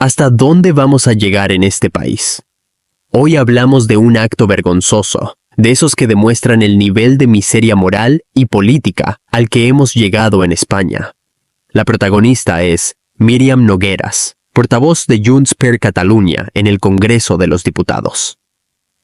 ¿Hasta dónde vamos a llegar en este país? Hoy hablamos de un acto vergonzoso, de esos que demuestran el nivel de miseria moral y política al que hemos llegado en España. La protagonista es Míriam Nogueras, portavoz de Junts per Catalunya en el Congreso de los Diputados.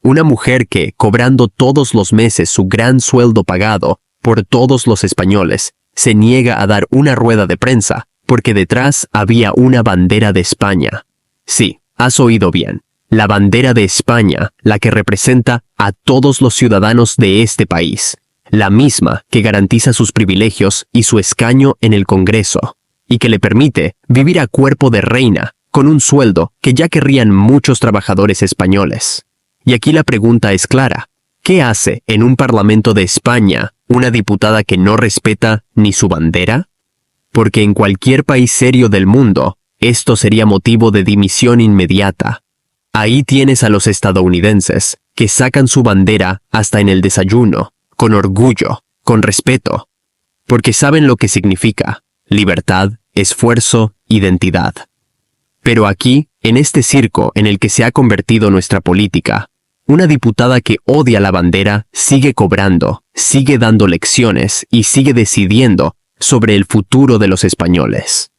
Una mujer que, cobrando todos los meses su gran sueldo pagado por todos los españoles, se niega a dar una rueda de prensa porque detrás había una bandera de España. Sí, has oído bien. La bandera de España, la que representa a todos los ciudadanos de este país. La misma que garantiza sus privilegios y su escaño en el Congreso, y que le permite vivir a cuerpo de reina, con un sueldo que ya querrían muchos trabajadores españoles. Y aquí la pregunta es clara. ¿Qué hace en un Parlamento de España una diputada que no respeta ni su bandera? Porque en cualquier país serio del mundo, esto sería motivo de dimisión inmediata. Ahí tienes a los estadounidenses, que sacan su bandera hasta en el desayuno, con orgullo, con respeto, porque saben lo que significa: libertad, esfuerzo, identidad. Pero aquí, en este circo en el que se ha convertido nuestra política, una diputada que odia la bandera sigue cobrando, sigue dando lecciones y sigue decidiendo sobre el futuro de los españoles.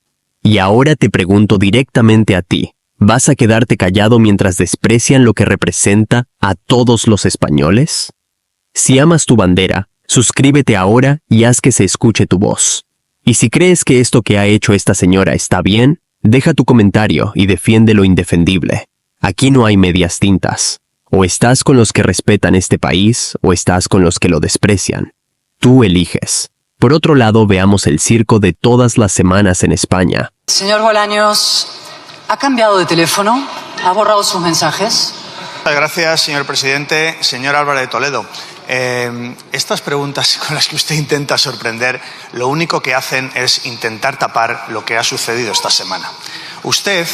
Y ahora te pregunto directamente a ti, ¿vas a quedarte callado mientras desprecian lo que representa a todos los españoles? Si amas tu bandera, suscríbete ahora y haz que se escuche tu voz. Y si crees que esto que ha hecho esta señora está bien, deja tu comentario y defiende lo indefendible. Aquí no hay medias tintas. O estás con los que respetan este país o estás con los que lo desprecian. Tú eliges. Por otro lado, veamos el circo de todas las semanas en España. Señor Bolaños, ¿ha cambiado de teléfono? ¿Ha borrado sus mensajes? Muchas gracias, señor presidente. Señor Álvarez de Toledo, estas preguntas con las que usted intenta sorprender, lo único que hacen es intentar tapar lo que ha sucedido esta semana. Usted,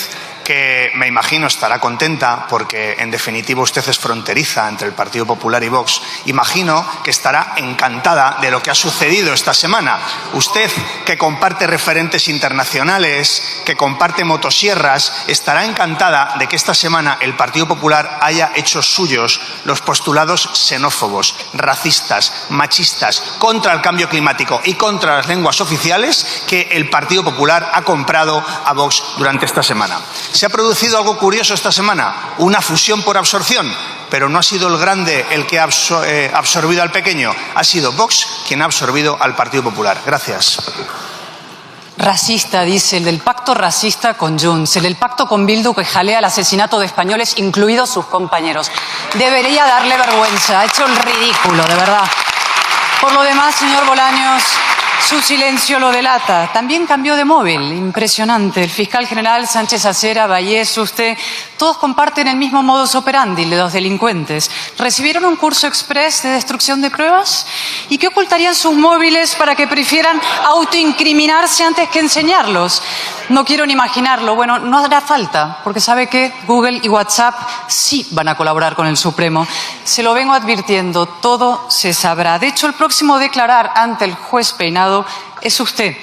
que me imagino estará contenta porque en definitiva usted es fronteriza entre el Partido Popular y Vox, imagino que estará encantada de lo que ha sucedido esta semana. Usted, que comparte referentes internacionales, que comparte motosierras, estará encantada de que esta semana el Partido Popular haya hecho suyos los postulados xenófobos, racistas, machistas, contra el cambio climático y contra las lenguas oficiales que el Partido Popular ha comprado a Vox durante esta semana. Se ha producido algo curioso esta semana, una fusión por absorción, pero no ha sido el grande el que ha absorbido al pequeño, ha sido Vox quien ha absorbido al Partido Popular. Gracias. Racista, dice, el del pacto racista con Junts, el del pacto con Bildu que jalea el asesinato de españoles, incluidos sus compañeros. Debería darle vergüenza, ha hecho el ridículo, de verdad. Por lo demás, señor Bolaños, su silencio lo delata. También cambió de móvil, impresionante. El fiscal general Sánchez Acera, Vallés, usted, todos comparten el mismo modus operandi de los delincuentes. ¿Recibieron un curso express de destrucción de pruebas? ¿Y qué ocultarían sus móviles para que prefieran autoincriminarse antes que enseñarlos? No quiero ni imaginarlo. Bueno, no hará falta, porque sabe que Google y WhatsApp sí van a colaborar con el Supremo. Se lo vengo advirtiendo, todo se sabrá. De hecho, el próximo a declarar ante el juez Peinado es usted.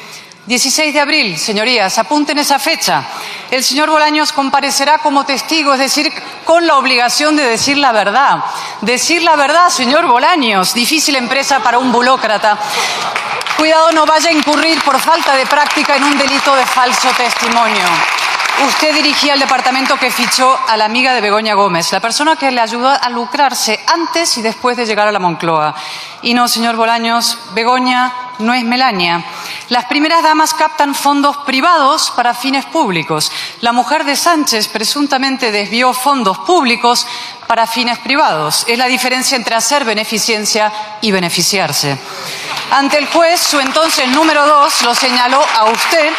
16 de abril, señorías, apunten esa fecha. El señor Bolaños comparecerá como testigo, es decir, con la obligación de decir la verdad. Decir la verdad, señor Bolaños, difícil empresa para un burócrata. Cuidado, no vaya a incurrir por falta de práctica en un delito de falso testimonio. Usted dirigía el departamento que fichó a la amiga de Begoña Gómez, la persona que le ayudó a lucrarse antes y después de llegar a la Moncloa. Y no, señor Bolaños, Begoña no es Melania. Las primeras damas captan fondos privados para fines públicos. La mujer de Sánchez presuntamente desvió fondos públicos para fines privados. Es la diferencia entre hacer beneficencia y beneficiarse. Ante el juez, su entonces número 2 lo señaló a usted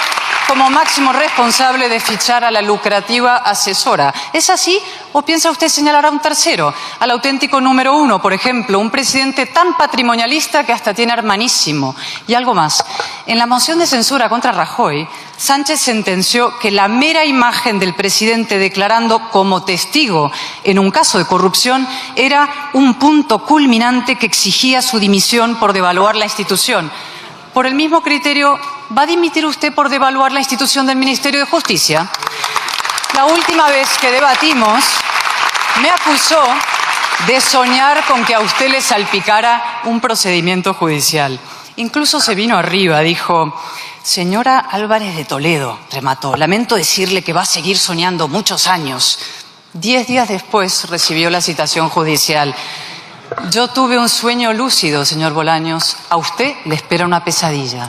como máximo responsable de fichar a la lucrativa asesora. ¿Es así o piensa usted señalar a un tercero, al auténtico número 1, por ejemplo, un presidente tan patrimonialista que hasta tiene hermanísimo? Y algo más. En la moción de censura contra Rajoy, Sánchez sentenció que la mera imagen del presidente declarando como testigo en un caso de corrupción era un punto culminante que exigía su dimisión por devaluar la institución. Por el mismo criterio, ¿va a dimitir usted por devaluar la institución del Ministerio de Justicia? La última vez que debatimos, me acusó de soñar con que a usted le salpicara un procedimiento judicial. Incluso se vino arriba, dijo: señora Álvarez de Toledo, remató, lamento decirle que va a seguir soñando muchos años. 10 días después recibió la citación judicial. Yo tuve un sueño lúcido, señor Bolaños. A usted le espera una pesadilla.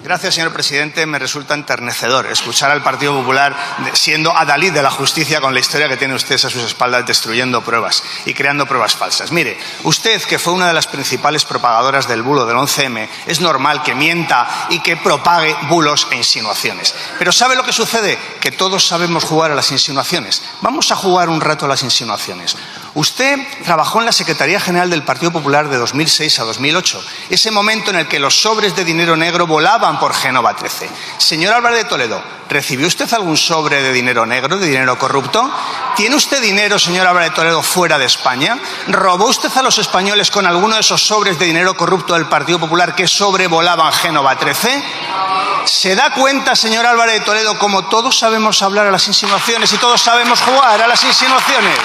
Gracias, señor presidente. Me resulta enternecedor escuchar al Partido Popular siendo adalid de la justicia con la historia que tiene usted a sus espaldas, destruyendo pruebas y creando pruebas falsas. Mire, usted, que fue una de las principales propagadoras del bulo del 11M, es normal que mienta y que propague bulos e insinuaciones. Pero ¿sabe lo que sucede? Que todos sabemos jugar a las insinuaciones. Vamos a jugar un rato a las insinuaciones. Usted trabajó en la Secretaría General del Partido Popular de 2006 a 2008, ese momento en el que los sobres de dinero negro volaban por Génova 13. Señor Álvarez de Toledo, ¿recibió usted algún sobre de dinero negro, de dinero corrupto? ¿Tiene usted dinero, señor Álvarez de Toledo, fuera de España? ¿Robó usted a los españoles con alguno de esos sobres de dinero corrupto del Partido Popular que sobrevolaban Génova 13? ¿Se da cuenta, señor Álvarez de Toledo, cómo todos sabemos hablar a las insinuaciones y todos sabemos jugar a las insinuaciones?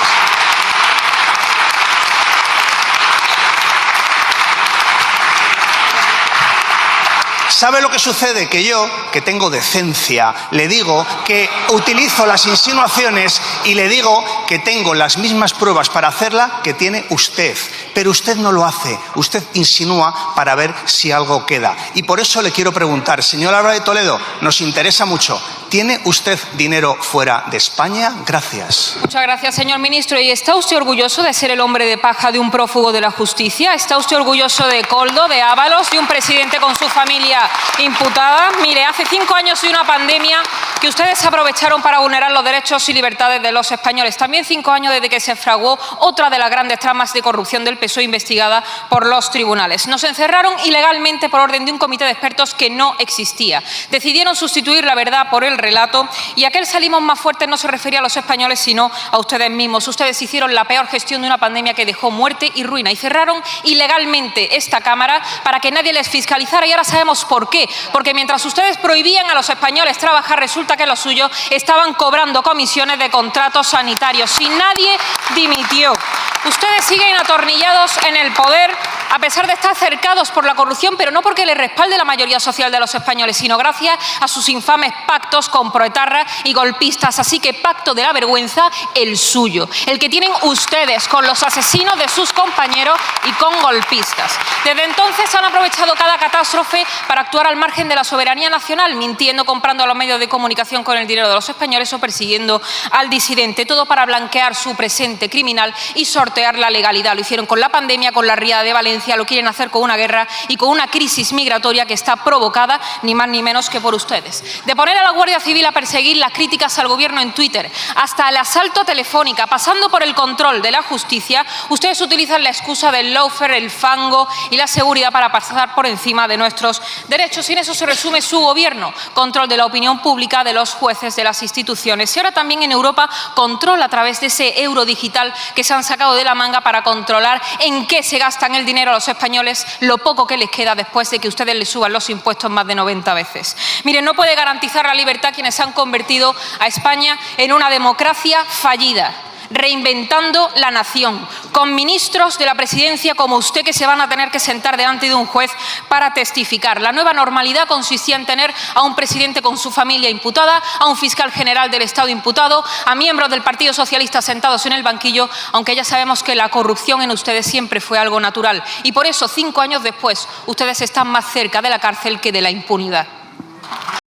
¿Sabe lo que sucede? Que yo, que tengo decencia, le digo que utilizo las insinuaciones y le digo que tengo las mismas pruebas para hacerla que tiene usted. Pero usted no lo hace. Usted insinúa para ver si algo queda. Y por eso le quiero preguntar, señor Álvarez de Toledo, nos interesa mucho. ¿Tiene usted dinero fuera de España? Gracias. Muchas gracias, señor ministro. ¿Y está usted orgulloso de ser el hombre de paja de un prófugo de la justicia? ¿Está usted orgulloso de Koldo, de Ábalos, de un presidente con su familia imputada? Mire, hace 5 años y una pandemia que ustedes aprovecharon para vulnerar los derechos y libertades de los españoles. También 5 años desde que se fraguó otra de las grandes tramas de corrupción del PSOE investigada por los tribunales. Nos encerraron ilegalmente por orden de un comité de expertos que no existía. Decidieron sustituir la verdad por el relato y aquel salimos más fuertes no se refería a los españoles sino a ustedes mismos. Ustedes hicieron la peor gestión de una pandemia que dejó muerte y ruina y cerraron ilegalmente esta Cámara para que nadie les fiscalizara y ahora sabemos por qué. Porque mientras ustedes prohibían a los españoles trabajar, resulta que los suyos estaban cobrando comisiones de contratos sanitarios y nadie dimitió. Ustedes siguen atornillados en el poder a pesar de estar cercados por la corrupción, pero no porque les respalde la mayoría social de los españoles, sino gracias a sus infames pactos con proetarras y golpistas. Así que pacto de la vergüenza, el suyo, el que tienen ustedes con los asesinos de sus compañeros y con golpistas. Desde entonces han aprovechado cada catástrofe para actuar al margen de la soberanía nacional, mintiendo, comprando a los medios de comunicación con el dinero de los españoles o persiguiendo al disidente, todo para blanquear su presente criminal y sortear la legalidad. Lo hicieron con la pandemia, con la riada de Valencia, lo quieren hacer con una guerra y con una crisis migratoria que está provocada ni más ni menos que por ustedes. De poner a la Guardia Civil a perseguir las críticas al gobierno en Twitter hasta el asalto a Telefónica, pasando por el control de la justicia, ustedes utilizan la excusa del lawfare, el fango y la seguridad para pasar por encima de nuestros derechos. Y en eso se resume su gobierno: control de la opinión pública, de los jueces, de las instituciones. Y ahora también en Europa, control a través de ese euro digital que se han sacado de la manga para controlar en qué se gastan el dinero a los españoles, lo poco que les queda después de que ustedes les suban los impuestos más de 90 veces. Miren, no puede garantizar la libertad quienes han convertido a España en una democracia fallida, reinventando la nación, con ministros de la presidencia como usted que se van a tener que sentar delante de un juez para testificar. La nueva normalidad consistía en tener a un presidente con su familia imputada, a un fiscal general del Estado imputado, a miembros del Partido Socialista sentados en el banquillo, aunque ya sabemos que la corrupción en ustedes siempre fue algo natural. Y por eso, 5 años después, ustedes están más cerca de la cárcel que de la impunidad.